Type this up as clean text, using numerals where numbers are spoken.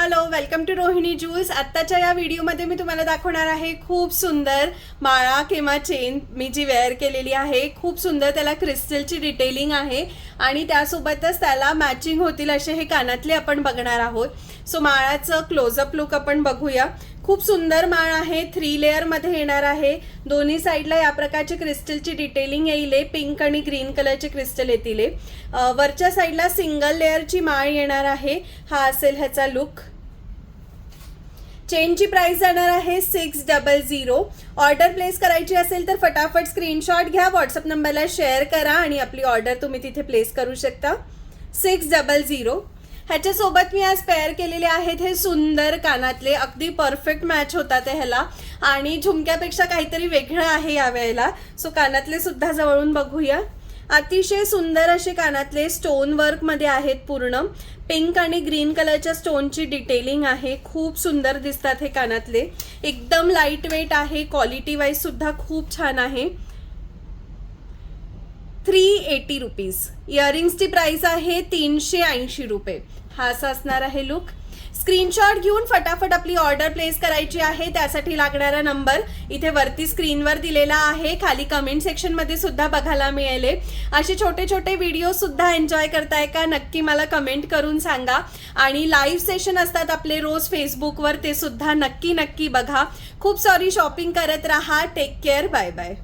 Hello, welcome to Rohini Jewels. आत्ताच्या या व्हिडिओमध्ये मी तुम्हाला दाखवणार आहे खूप सुंदर माळा किंवा चेन मी जी वेअर केलेली आहे। खूप सुंदर त्याला क्रिस्टलची डिटेलिंग आहे आणि त्यासोबतच त्याला मॅचिंग होतील असे हे कानातले आपण बघणार आहोत। सो माळाचं क्लोजअप लुक आपण बघूया। खूप सुंदर माळ आहे, 3 लेयर मध्ये येणार आहे। दोन्ही साइडला या प्रकारची क्रिस्टलची डिटेलिंग येईल, पिंक आणि ग्रीन कलरचे क्रिस्टल येतील। वरच्या साइडला सिंगल लेयरची माळ येणार आहे। हा असेल ह्याचा लुक। चेनची प्राइस जाणार आहे 600। ऑर्डर प्लेस करायची असेल तर फटाफट स्क्रीनशॉट घ्या, व्हॉट्सअप नंबरला शेअर करा आणि आपली ऑर्डर तुम्ही तिथे प्लेस करू शकता। 600। ह्याच्या सोबत मी आज पेअर केलेले आहेत हे सुंदर कानातले, अगदी परफेक्ट मॅच होतात ह्याला आणि झुमक्यापेक्षा काहीतरी वेगळं आहे या वेळेला। सो कानातले सुद्धा जवळून बघूया। अतिशय सुंदर असे कानातले स्टोन वर्क मध्ये आहेत। पूर्ण पिंक आणि ग्रीन कलरच्या स्टोनची डिटेलिंग आहे। खूप सुंदर दिसतात हे कानातले, एकदम लाईट वेट आहे, क्वालिटी वाईज सुद्धा खूप छान आहे। 380 रुपीज। इयरिंग्सची प्राइस आहे 380 रुपये। हा असा असणार आहे लुक। स्क्रीनशॉट घेऊन फटाफट आपली ऑर्डर प्लेस करायची आहे। त्यासाठी लागणारा नंबर इथे वरती स्क्रीनवर दिलेला आहे, खाली कमेंट सेक्शन मध्ये सुद्धा बघायला मिळेल। असे छोटे छोटे व्हिडिओ सुद्धा एन्जॉय करताय का, नक्की मला कमेंट करून सांगा। आणि लाईव्ह सेशन असतात आपले रोज फेसबुकवर, ते सुद्धा नक्की बघा। खूप सारी शॉपिंग करत राहा। Take care, bye bye.